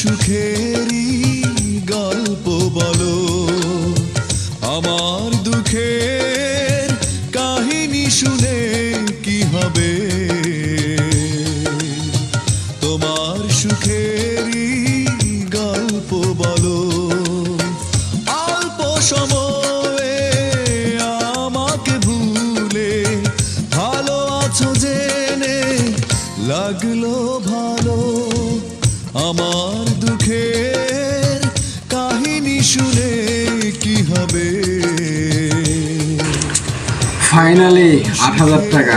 সুখেরই গল্প বলো, আমার দুঃখের কাহিনী শুনে কি হবে। তোমার সুখেরই গল্প বলো, অল্প সময়ে আমাকে ভুলে ভালো আছো জেনে লাগলো ভালো। আমার দুঃখের কাহিনী শুনে কি হবে। ফাইনালি ৮,০০০ টাকা।